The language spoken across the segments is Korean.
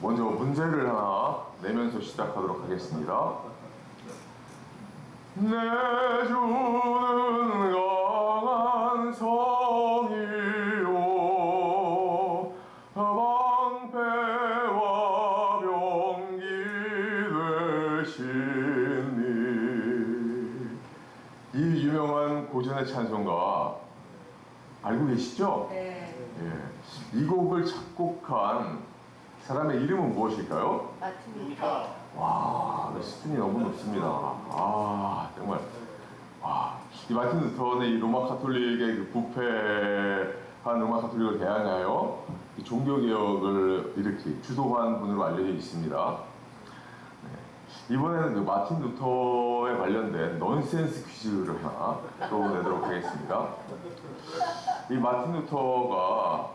먼저 문제를 하나 내면서 시작하도록 하겠습니다. 내주는 강한 성이요 방패와 병기 되신 이 유명한 고전의 찬송가 알고 계시죠? 네. 예. 이 곡을 작곡한 사람의 이름은 무엇일까요? 마틴 루터. 와, 수준이 너무 높습니다. 아, 정말. 와, 이 마틴 루터는 이 로마 가톨릭의 그 부패한 로마 가톨릭을 대항하여 종교개혁을 이렇게 주도한 분으로 알려져 있습니다. 네. 이번에는 그 마틴 루터에 관련된 넌센스 퀴즈를 하나 또 내도록 하겠습니다. 이 마틴 루터가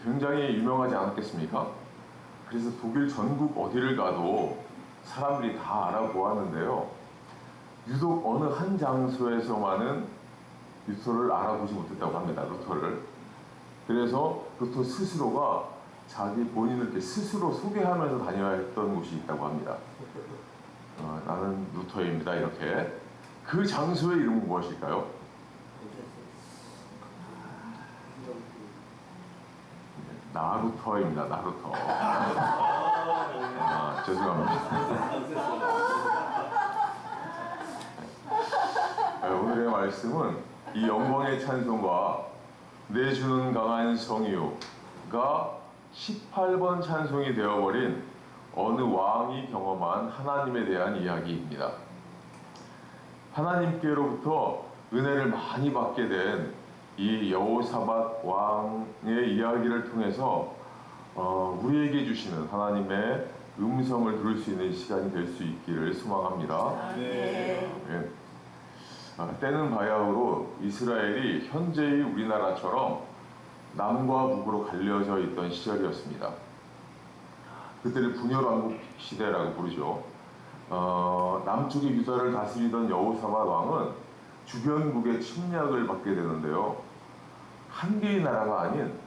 굉장히 유명하지 않았겠습니까? 그래서 독일 전국 어디를 가도 사람들이 다 알아보았는데요. 유독 어느 한 장소에서만은 루터를 알아보지 못했다고 합니다. 루터를. 그래서 루터 스스로가 자기 본인을 이렇게 스스로 소개하면서 다녀야 했던 곳이 있다고 합니다. 나는 루터입니다. 이렇게. 그 장소의 이름은 무엇일까요? 나루터입니다. 나루터. 죄송합니다. 오늘의 말씀은 이 영광의 찬송과 내주는 강한 성이요가 18번 찬송이 되어버린 어느 왕이 경험한 하나님에 대한 이야기입니다. 하나님께로부터 은혜를 많이 받게 된 이 여호사밧 왕의 이야기를 통해서 우리에게 주시는 하나님의 음성을 들을 수 있는 시간이 될 수 있기를 소망합니다. 네. 예. 때는 바야흐로 이스라엘이 현재의 우리나라처럼 남과 북으로 갈려져 있던 시절이었습니다. 그때를 분열왕국 시대라고 부르죠. 남쪽의 유다를 다스리던 여호사밧 왕은 주변국의 침략을 받게 되는데요. 한 개의 나라가 아닌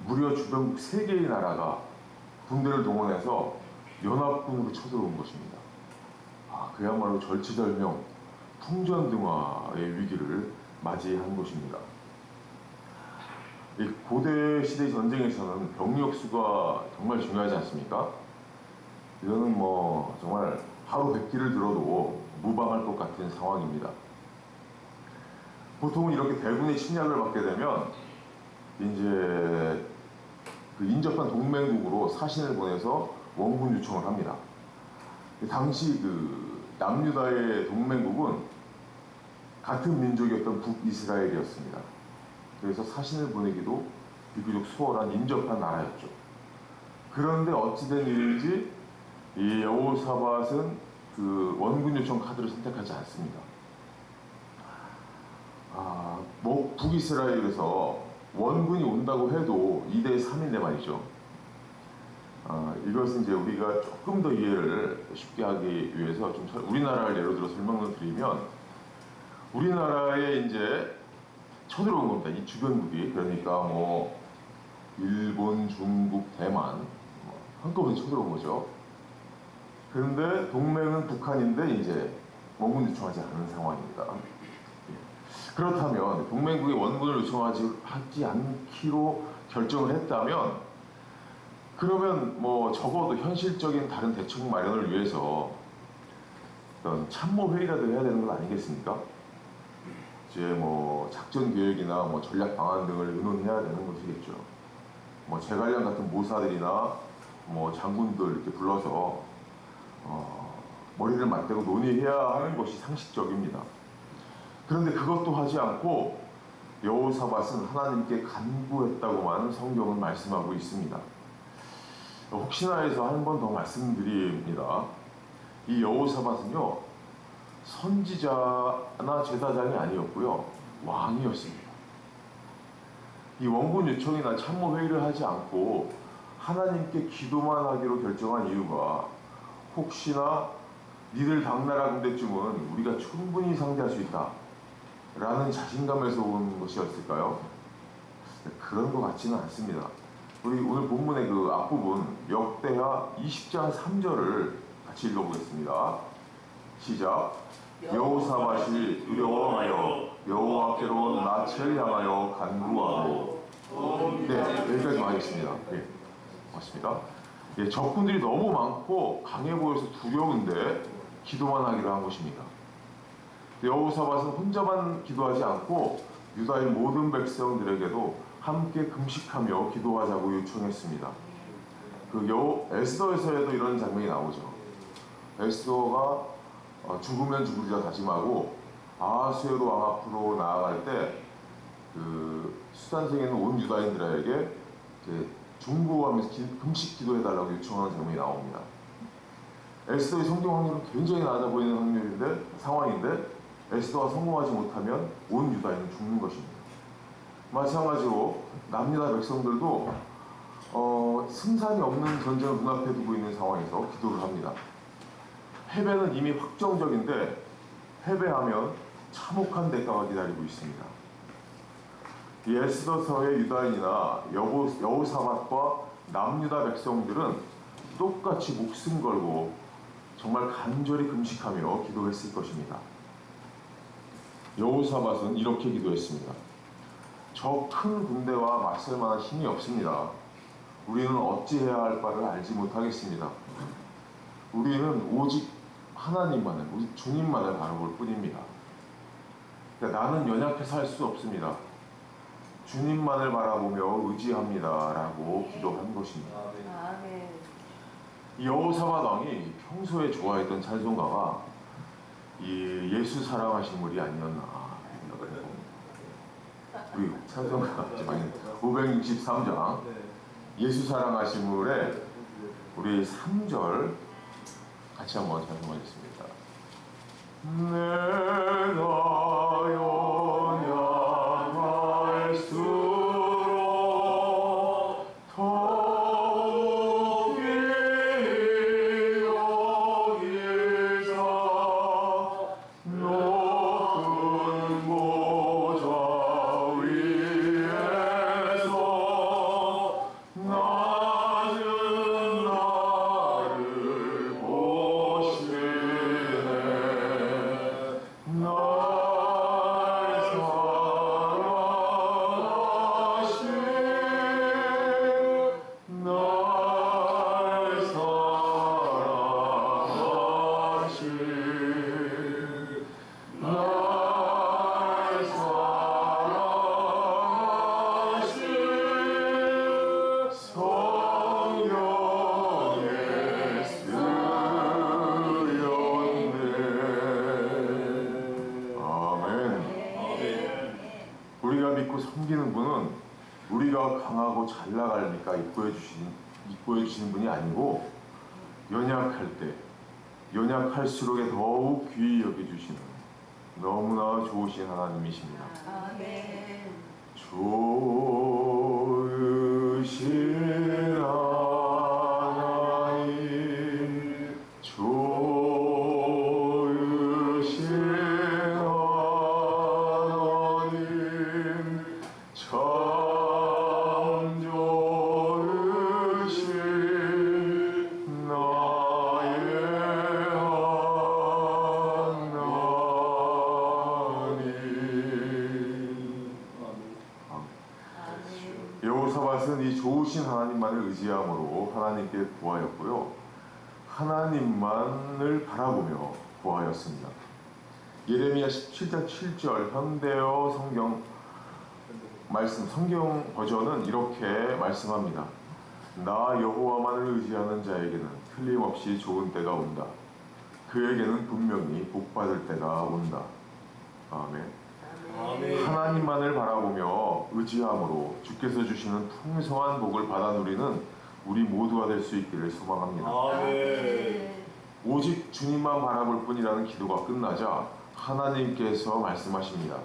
무려 주변국 3개의 나라가 군대를 동원해서 연합군으로 쳐들어온 것입니다. 그야말로 절치절명, 풍전등화의 위기를 맞이한 것입니다. 이 고대 시대 전쟁에서는 병력 수가 정말 중요하지 않습니까? 이거는 뭐 정말 하루 100기를 들어도 무방할 것 같은 상황입니다. 보통은 이렇게 대군의 침략을 받게 되면 이제 그 인접한 동맹국으로 사신을 보내서 원군 요청을 합니다. 당시 그 남유다의 동맹국은 같은 민족이었던 북이스라엘이었습니다. 그래서 사신을 보내기도 비교적 수월한 인접한 나라였죠. 그런데 어찌된 일인지 이 여호사밧은 그 원군 요청 카드를 선택하지 않습니다. 뭐 북이스라엘에서 원군이 온다고 해도 2대 3인데 말이죠. 이것은 이제 우리가 조금 더 이해를 쉽게 하기 위해서 좀 우리나라를 예로 들어 설명을 드리면, 우리나라에 이제 쳐들어온 겁니다. 이 주변국이. 그러니까 뭐 일본, 중국, 대만 한꺼번에 쳐들어온 거죠. 그런데 동맹은 북한인데 이제 원군 요청하지 않은 상황입니다. 그렇다면 동맹국의 원군을 요청하지 않기로 결정을 했다면, 그러면 뭐 적어도 현실적인 다른 대책 마련을 위해서 어떤 참모 회의라도 해야 되는 건 아니겠습니까? 이제 뭐 작전 계획이나 뭐 전략 방안 등을 의논해야 되는 것이겠죠. 뭐 제갈량 같은 모사들이나 뭐 장군들 이렇게 불러서 머리를 맞대고 논의해야 하는 것이 상식적입니다. 그런데 그것도 하지 않고 여호사밧은 하나님께 간구했다고만 성경은 말씀하고 있습니다. 혹시나 해서 한 번 더 말씀드립니다. 이 여호사밧은요, 선지자나 제사장이 아니었고요, 왕이었습니다. 이 원군 요청이나 참모 회의를 하지 않고 하나님께 기도만 하기로 결정한 이유가, 혹시나 니들 당나라 군대쯤은 우리가 충분히 상대할 수 있다 라는 자신감에서 온 것이었을까요? 그런 것 같지는 않습니다. 우리 오늘 본문의 그 앞부분 역대하 20장 3절을 같이 읽어보겠습니다. 시작. 여호사밧이 두려워하여 여호와께로 낯을 향하여 간구하고. 네, 여기까지만 하겠습니다. 네, 맞습니다. 예, 적군들이 너무 많고 강해 보여서 두려운데 기도만 하기로 한 것입니다. 여호사밧은 혼자만 기도하지 않고 유다의 모든 백성들에게도 함께 금식하며 기도하자고 요청했습니다. 에스더에서도 이런 장면이 나오죠. 에스더가 죽으면 죽으리라 다짐하고 아하수에로 왕 앞으로 나아갈 때 수단성에 있는 온 유다인들에게 중보하면서 금식 기도해달라고 요청하는 장면이 나옵니다. 에스더의 성경 확률은 굉장히 낮아 보이는 상황인데 에스더가 성공하지 못하면 온 유다인은 죽는 것입니다. 마찬가지로 남유다 백성들도 승산이 없는 전쟁을 눈앞에 두고 있는 상황에서 기도를 합니다. 패배는 이미 확정적인데 패배하면 참혹한 대가가 기다리고 있습니다. 이 에스더서의 유다인이나 여호사밧과 남유다 백성들은 똑같이 목숨 걸고 정말 간절히 금식하며 기도했을 것입니다. 여호사밧은 이렇게 기도했습니다. 저 큰 군대와 맞설 만한 힘이 없습니다. 우리는 어찌해야 할 바를 알지 못하겠습니다. 우리는 오직 하나님만을, 오직 주님만을 바라볼 뿐입니다. 그러니까 나는 연약해서 할 수 없습니다. 주님만을 바라보며 의지합니다. 라고 기도한 것입니다. 이 여호사밧 왕이 평소에 좋아했던 찬송가가 이 예수 사랑하신 분이 아니었나. 우리 찬송가 563장 예수 사랑하심을에 우리 3절 같이 한번 찬송하겠습니다. 내가 연약할수록 더욱 귀히 여기사 높은 보좌 위에서 낮은 나를 보시네. 날 사랑하신 성경에 쓰였네. 아멘. 우리가 믿고 섬기는 분은 우리가 강하고 잘 나가니까 이뻐해 주시는 분이 아니고 연약할 때 연약할수록 더욱 귀히 여겨주시는 너무나 좋으신 하나님이십니다. 아멘. 좋으신 하나님, 좋으신 하나님, 참 좋으신 나의 하나님. 여호사밧은 이 좋으신 하나님만을 의지함으로 하나님께 구하였고요. 하나님만을 바라보며 구하였습니다. 예레미야 17장 7절 현대어 성경 버전은 이렇게 말씀합니다. 나 여호와만을 의지하는 자에게는 틀림없이 좋은 때가 온다. 그에게는 분명히 복받을 때가 온다. 아멘. 하나님만을 바라보며 의지함으로 주께서 주시는 풍성한 복을 받아 누리는 우리 모두가 될 수 있기를 소망합니다. 오직 주님만 바라볼 뿐이라는 기도가 끝나자 하나님께서 말씀하십니다.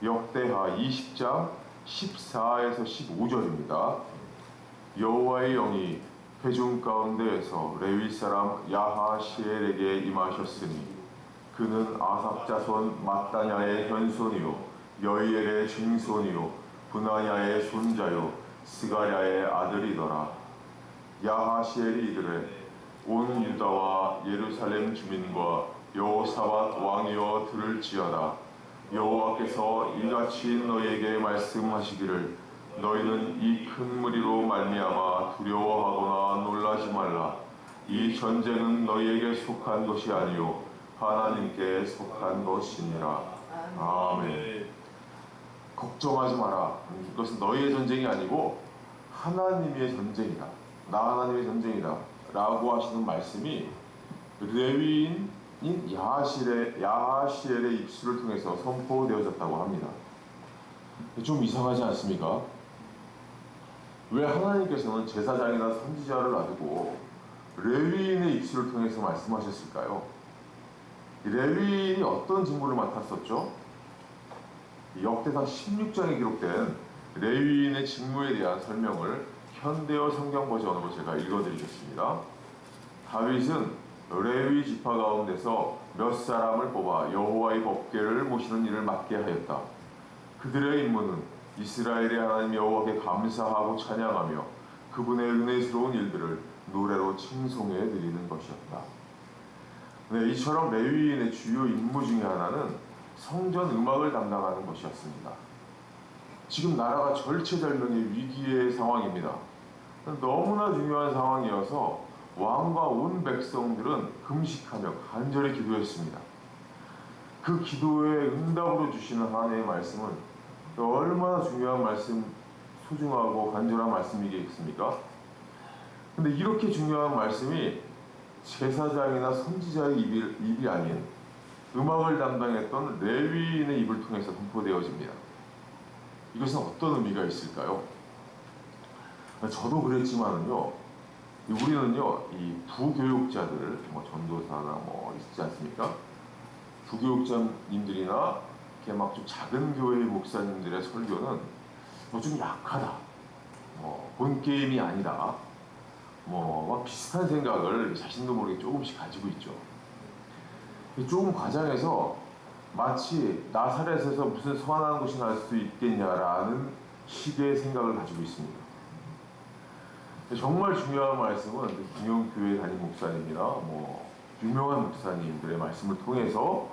역대하 20장 14에서 15절입니다. 여호와의 영이 회중 가운데에서 레위 사람 야하시엘에게 임하셨으니 그는 아삽 자손 mat단야의 현손이요 여이엘의 증손이요 브나야의 손자요 스가랴의 아들이더라. 야하시엘이 이르되 온 유다와 예루살렘 주민과 여호사밧 왕이여 들을지어다. 여호와께서 이같이 너희에게 말씀하시기를 너희는 이 큰 무리로 말미암아 두려워하거나 놀라지 말라. 이 전쟁은 너희에게 속한 것이 아니요 하나님께 속한 것이니라. 아멘. 걱정하지 마라. 이것은 너희의 전쟁이 아니고 하나님의 전쟁이다. 나 하나님의 전쟁이다. 라고 하시는 말씀이 레위인인 야하시엘의 입술을 통해서 선포되어졌다고 합니다. 좀 이상하지 않습니까? 왜 하나님께서는 제사장이나 선지자를 놔두고 레위인의 입술을 통해서 말씀하셨을까요? 레위인이 어떤 직무를 맡았었죠? 역대상 16장에 기록된 레위인의 직무에 대한 설명을 현대어 성경 버전으로 제가 읽어드리겠습니다. 다윗은 레위 지파 가운데서 몇 사람을 뽑아 여호와의 법궤를 모시는 일을 맡게 하였다. 그들의 임무는 이스라엘의 하나님 여호와께 감사하고 찬양하며 그분의 은혜스러운 일들을 노래로 칭송해 드리는 것이었다. 네, 이처럼 레위인의 주요 임무 중에 하나는 성전 음악을 담당하는 것이었습니다. 지금 나라가 절체절명의 위기의 상황입니다. 너무나 중요한 상황이어서 왕과 온 백성들은 금식하며 간절히 기도했습니다. 그 기도에 응답으로 주시는 하나님의 말씀은 얼마나 중요한 말씀, 소중하고 간절한 말씀이겠습니까? 근데 이렇게 중요한 말씀이 제사장이나 선지자의 입이 아닌 음악을 담당했던 레위인의 입을 통해서 선포되어집니다. 이것은 어떤 의미가 있을까요? 저도 그랬지만은요, 우리는요, 이 부교육자들, 전도사나 있지 않습니까? 부교육자님들이나 이렇게 막 좀 작은 교회의 목사님들의 설교는 좀 약하다, 본 게임이 아니다, 막 비슷한 생각을 자신도 모르게 조금씩 가지고 있죠. 조금 과장해서 마치 나사렛에서 무슨 선한 것이 날 수 있겠냐라는 식의 생각을 가지고 있습니다. 정말 중요한 말씀은 중형 교회 담임 목사님이나 유명한 목사님들의 말씀을 통해서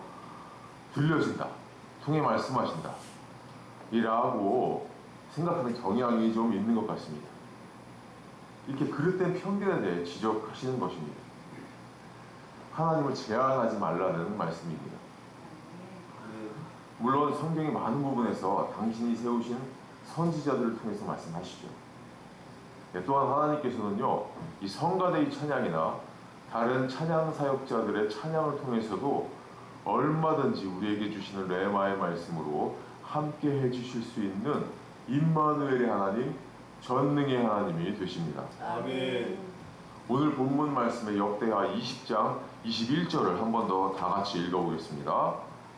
들려진다, 통해 말씀하신다 이라고 생각하는 경향이 좀 있는 것 같습니다. 이렇게 그릇된 편견에 대해 지적하시는 것입니다. 하나님을 제한하지 말라는 말씀입니다. 물론 성경의 많은 부분에서 당신이 세우신 선지자들을 통해서 말씀하시죠. 또한 하나님께서는요, 이 성가대의 찬양이나 다른 찬양 사역자들의 찬양을 통해서도 얼마든지 우리에게 주시는 레마의 말씀으로 함께 해주실 수 있는 임마누엘의 하나님, 전능의 하나님이 되십니다. 아멘. 오늘 본문 말씀의 역대하 20장 21절을 한 번 더 다 같이 읽어보겠습니다.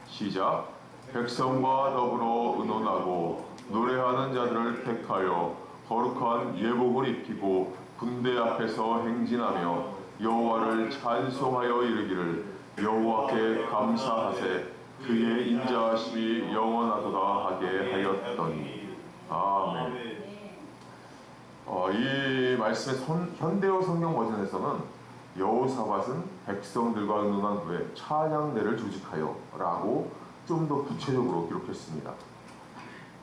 시작. 백성과 더불어 의논하고 노래하는 자들을 택하여 거룩한 예복을 입히고 군대 앞에서 행진하며 여호와를 찬송하여 이르기를 여호와께 감사하세 그의 인자하심이 영원하도다 하게 하였더니. 아멘. 이 말씀의 현대어 성경 버전에서는 여호사밧은 백성들과 의논한 후에 찬양대를 조직하여 라고 좀 더 구체적으로 기록했습니다.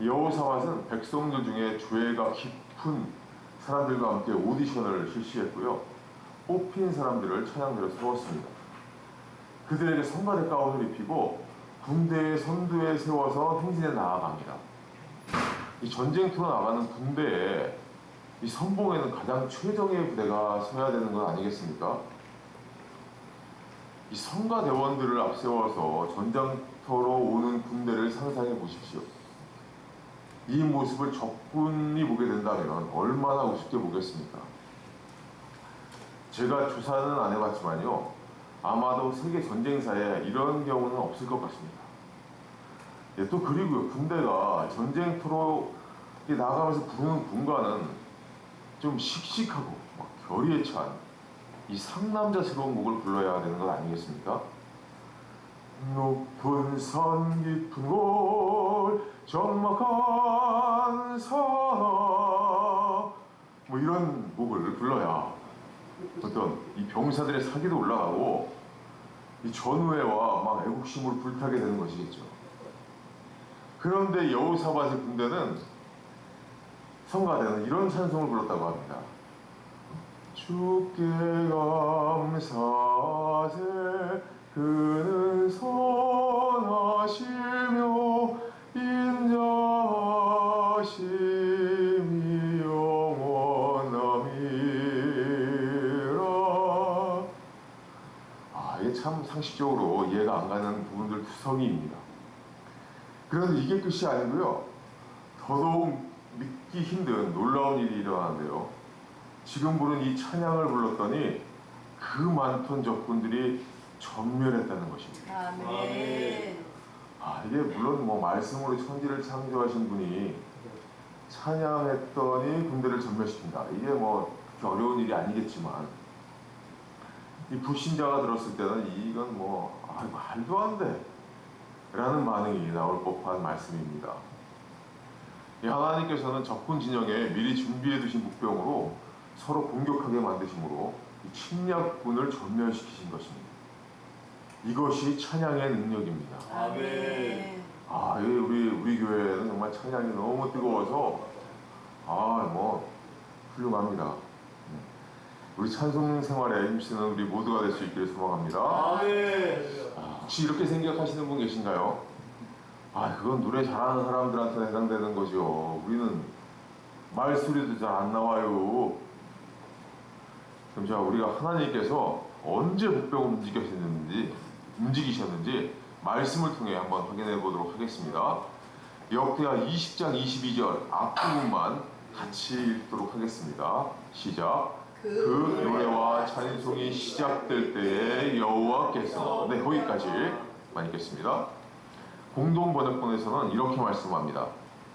여호사밧은 백성들 중에 죄가 깊은 사람들과 함께 오디션을 실시했고요, 뽑힌 사람들을 찬양대로 세웠습니다. 그들에게 성가대 가운을 입히고 군대의 선두에 세워서 행진에 나아갑니다. 이 전쟁터로 나가는 군대에 이 선봉에는 가장 최정예의 부대가 서야 되는 건 아니겠습니까? 이 성가대원들을 앞세워서 전장터로 오는 군대를 상상해 보십시오. 이 모습을 적군이 보게 된다면 얼마나 우습게 보겠습니까? 제가 조사는 안 해봤지만요, 아마도 세계 전쟁사에 이런 경우는 없을 것 같습니다. 또 그리고요, 군대가 전쟁터로 나가면서 부르는 군가는 좀 씩씩하고 결의에 찬 이 상남자스러운 곡을 불러야 되는 것 아니겠습니까? 높은 산 깊은 곳 적막한 산 뭐 이런 곡을 불러야 어떤 이 병사들의 사기도 올라가고 이 전우애와 막 애국심으로 불타게 되는 것이겠죠. 그런데 여호사밧의 군대는 성가대는 이런 찬송을 불렀다고 합니다. 주께 감사세 그는 선하시며 인자하심이 영원함이라. 이게 참 상식적으로 이해가 안 가는 부분들 투성이입니다. 그런데 이게 끝이 아니고요. 더더욱 믿기 힘든 놀라운 일이 일어나는데요. 지금 부른 이 찬양을 불렀더니 그 많던 적군들이 전멸했다는 것입니다. 아멘. 이게 물론 뭐 말씀으로 천지를 창조하신 분이 찬양했더니 군대를 전멸시킨다. 이게 뭐 그렇게 어려운 일이 아니겠지만 이 불신자가 들었을 때는 이건 뭐 말도 안 돼 라는 반응이 나올 법한 말씀입니다. 하나님께서는 적군 진영에 미리 준비해 두신 목병으로 서로 공격하게 만드심으로 이 침략군을 전멸시키신 것입니다. 이것이 찬양의 능력입니다. 아멘. 우리 교회는 정말 찬양이 너무 뜨거워서 뭐 훌륭합니다. 우리 찬송 생활에 힘쓰는 우리 모두가 될 수 있기를 소망합니다. 아멘. 혹시 이렇게 생각하시는 분 계신가요? 그건 노래 잘하는 사람들한테 해당되는 거죠. 우리는 말소리도 잘 안 나와요. 그럼 우리가 하나님께서 언제 목병을 움직이셨는지 말씀을 통해 한번 확인해 보도록 하겠습니다. 역대하 20장 22절 앞부분만 같이 읽도록 하겠습니다. 시작. 그 노래와 찬송이 시작될 때에 여호와께서 거기까지만 읽겠습니다. 공동 번역본에서는 이렇게 말씀합니다.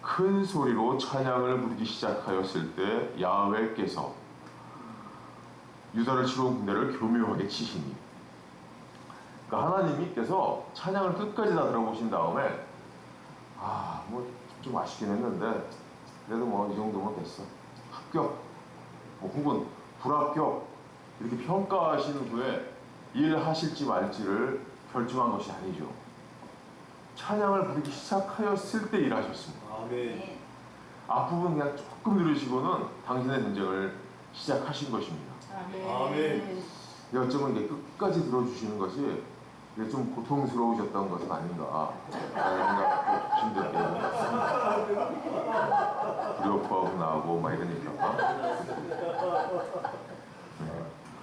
큰 소리로 찬양을 부르기 시작하였을 때 야훼께서 유다를 치러 온 군대를 교묘하게 치시니. 그러니까 하나님께서 찬양을 끝까지 다 들어보신 다음에 뭐 좀 아쉽긴 했는데 그래도 뭐 이 정도면 됐어. 합격. 혹은 불합격. 이렇게 평가하신 후에 일하실지 말지를 결정한 것이 아니죠. 찬양을 부르기 시작하였을 때 일하셨습니다. 아멘. 앞부분 그냥 조금 들으시고는 당신의 전쟁을 시작하신 것입니다. 아멘. 어쩌면 이게 끝까지 들어주시는 것이 이게 좀 고통스러우셨던 것은 아닌가 라는 생각도 조심스럽게 두렵고 나오고 막 이러니까.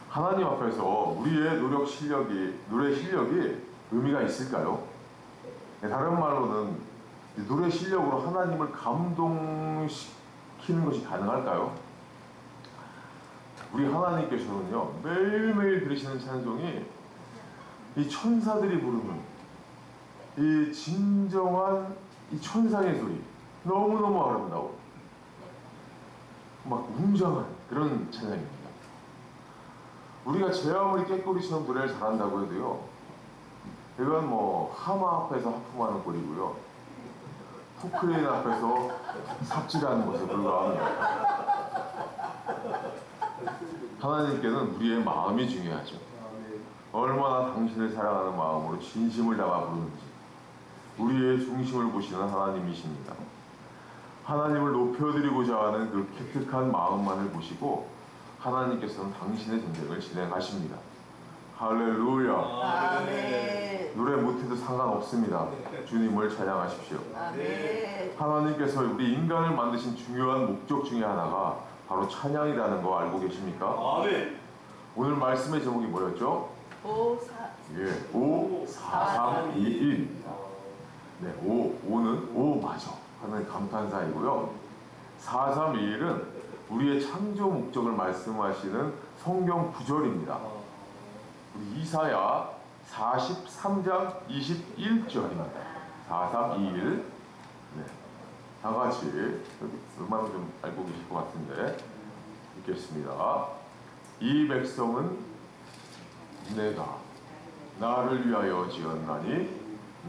하나님 앞에서 우리의 노래 실력이 의미가 있을까요? 다른 말로는 노래 실력으로 하나님을 감동시키는 것이 가능할까요? 우리 하나님께서는요, 매일매일 들으시는 찬송이 이 천사들이 부르는 이 진정한 이 천상의 소리, 너무너무 아름다워 막 웅장한 그런 찬양입니다. 우리가 제 아무리 깨꼬리처럼 노래를 잘한다고 해도요, 이건 뭐 하마 앞에서 하품하는 꼴이고요, 포크레인 앞에서 삽질하는 것에 불과합니다. 하나님께는 우리의 마음이 중요하죠. 얼마나 당신을 사랑하는 마음으로 진심을 다가 부르는지 우리의 중심을 보시는 하나님이십니다. 하나님을 높여드리고자 하는 그 기특한 마음만을 보시고 하나님께서는 당신의 전쟁을 진행하십니다. 할렐루야. 아멘. 노래 못해도 상관없습니다. 주님을 찬양하십시오. 아멘. 하나님께서 우리 인간을 만드신 중요한 목적 중에 하나가 바로 찬양이라는 거 알고 계십니까? 아멘. 오늘 말씀의 제목이 뭐였죠? 5, 4, 3, 2, 1입니다. 5는 맞아 하는 감탄사이고요. 4, 3, 2, 1은 우리의 창조 목적을 말씀하시는 성경 구절입니다. 우리 이사야 43장 21절입니다. 4, 3, 2, 1. 다 같이 음악을 좀 알고 계실 것 같은데 읽겠습니다. 이 백성은 내가 나를 위하여 지었나니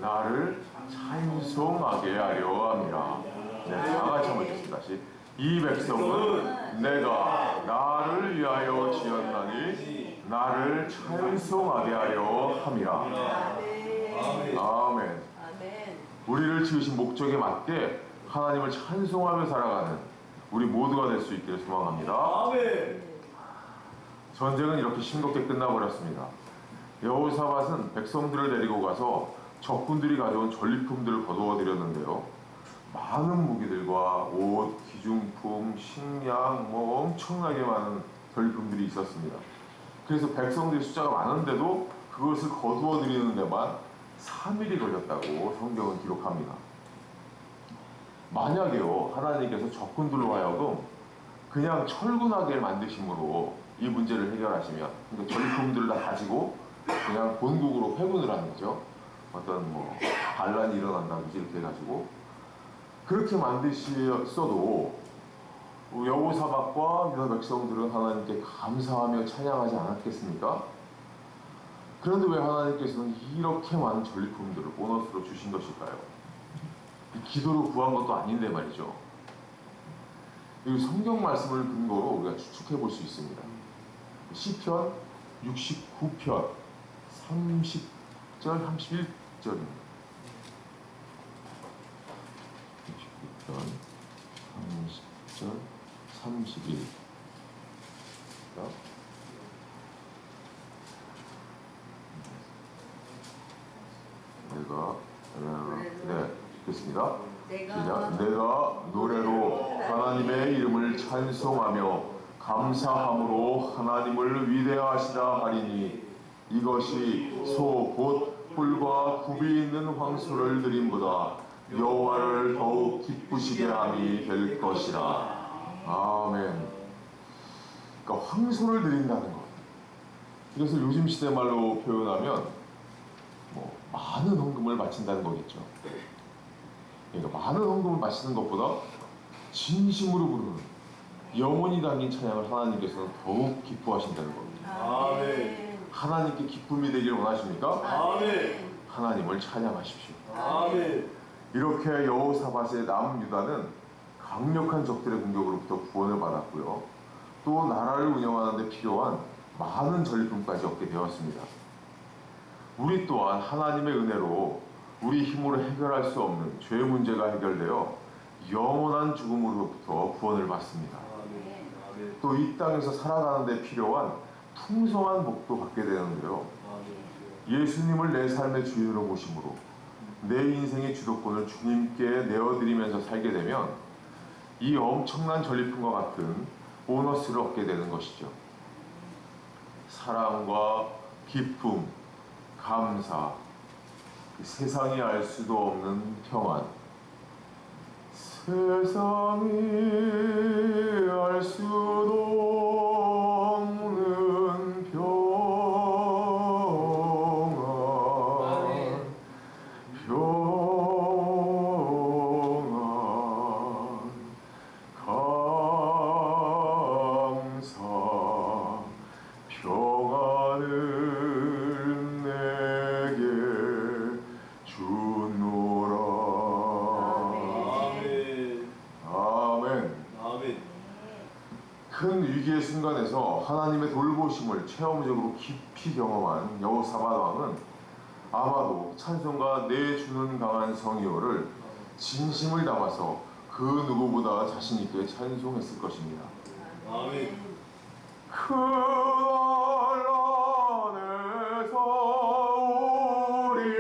나를 찬송하게 하려 함이라. 다 같이 한번 읽겠습니다. 다시. 이 백성은 내가 나를 위하여 지었나니 나를 찬송하게 하려 함이라. 아멘. 아멘. 아멘. 우리를 지으신 목적에 맞게 하나님을 찬송하며 살아가는 우리 모두가 될 수 있기를 소망합니다. 아멘. 전쟁은 이렇게 싱겁게 끝나버렸습니다. 여호사밧은 백성들을 데리고 가서 적군들이 가져온 전리품들을 거두어 드렸는데요. 많은 무기들과 옷, 기중품, 식량, 엄청나게 많은 전리품들이 있었습니다. 그래서 백성들의 숫자가 많은데도 그것을 거두어 드리는 데만 3일이 걸렸다고 성경은 기록합니다. 만약에요, 하나님께서 적군들로 하여금 그냥 철군하게 만드심으로 이 문제를 해결하시면, 그러니까 전리품들을 다 가지고 그냥 본국으로 회군을 하는 거죠. 어떤 반란이 일어난다고 이렇게 해가지고 그렇게 만드셨어도 여호사밧과 유다 백성들은 하나님께 감사하며 찬양하지 않았겠습니까? 그런데 왜 하나님께서는 이렇게 많은 전리품들을 보너스로 주신 것일까요? 기도로 구한 것도 아닌데 말이죠. 이 성경 말씀을 근거로 우리가 추측해 볼 수 있습니다. 시편 69편 30절 31절입니다. 69편 30절 31. 네, 됐습니다. 내가 노래로 하나님의 이름을 찬송하며 감사함으로 하나님을 위대하시다 하리니 이것이 소 곧 뿔과 굽이 있는 황소를 드림보다 여호와를 더욱 기쁘시게 함이 될 것이라. 아멘. 그러니까 황소를 드린다는 것. 이것을 요즘 시대 말로 표현하면 많은 헌금을 바친다는 거겠죠. 그러니까 많은 헌금을 바치는 것보다 진심으로 부르는 영혼이 담긴 찬양을 하나님께서는 더욱 기뻐하신다는 겁니다. 아멘. 하나님께 기쁨이 되길 원하십니까? 아멘. 하나님을 찬양하십시오. 아멘. 이렇게 여호사밧의 남유다는 강력한 적들의 공격으로부터 구원을 받았고요. 또 나라를 운영하는 데 필요한 많은 전리품까지 얻게 되었습니다. 우리 또한 하나님의 은혜로 우리 힘으로 해결할 수 없는 죄 문제가 해결되어 영원한 죽음으로부터 구원을 받습니다. 아멘. 또 이 땅에서 살아가는 데 필요한 풍성한 복도 받게 되는데요. 예수님을 내 삶의 주인으로 모심으로 내 인생의 주도권을 주님께 내어드리면서 살게 되면 이 엄청난 전리품과 같은 보너스를 얻게 되는 것이죠. 사랑과 기쁨, 감사, 세상이 알 수도 없는 평안, 세상이 알 수도 없는 평안, 감사, 평안을 내게 주노라. 아멘. 아멘. 큰 위기의 순간에서 하나님의 돌보심을 체험적으로 깊이 경험한 여호사밧 왕은 아마도 찬송가 내 주는 강한 성이요를 진심을 담아서 그 누구보다 자신 있게 찬송했을 것입니다. 아멘. 그 나라에서 우리를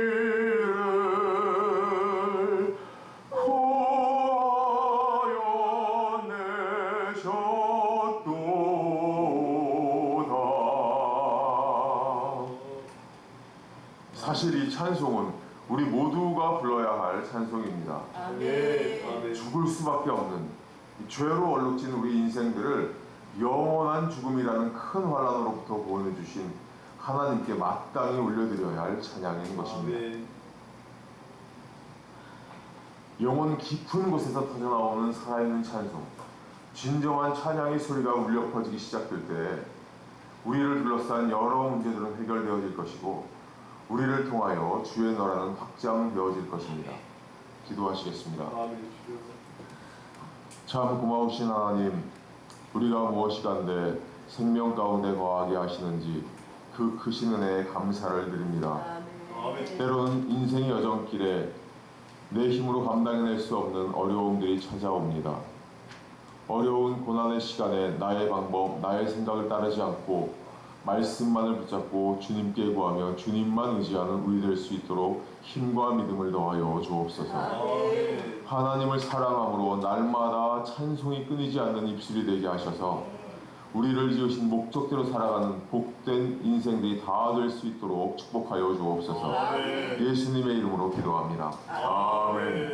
구하여 내셨도다. 사실 이 찬송은 우리 모두가 불러야 할 찬송입니다. 아멘. 죽을 수밖에 없는 죄로 얼룩진 우리 인생들을 영원한 죽음이라는 큰 환란으로부터 구원해 주신 하나님께 마땅히 올려드려야 할 찬양인 것입니다. 아멘. 영혼 깊은 곳에서 터져나오는 살아있는 찬송, 진정한 찬양의 소리가 울려 퍼지기 시작될 때 우리를 둘러싼 여러 문제들은 해결되어질 것이고 우리를 통하여 주의 나라는 확장되어질 것입니다. 기도하시겠습니다. 아멘. 참 고마우신 하나님, 우리가 무엇이간데 생명 가운데 거하게 하시는지 그 크신 은혜에 감사를 드립니다. 아멘. 때로는 인생의 여정길에 내 힘으로 감당해낼 수 없는 어려움들이 찾아옵니다. 어려운 고난의 시간에 나의 방법, 나의 생각을 따르지 않고 말씀만을 붙잡고 주님께 구하며 주님만 의지하는 우리 될 수 있도록 힘과 믿음을 더하여 주옵소서. 아멘. 하나님을 사랑함으로 날마다 찬송이 끊이지 않는 입술이 되게 하셔서 우리를 지으신 목적대로 살아가는 복된 인생들이 다 될 수 있도록 축복하여 주옵소서. 아멘. 예수님의 이름으로 기도합니다. 아멘.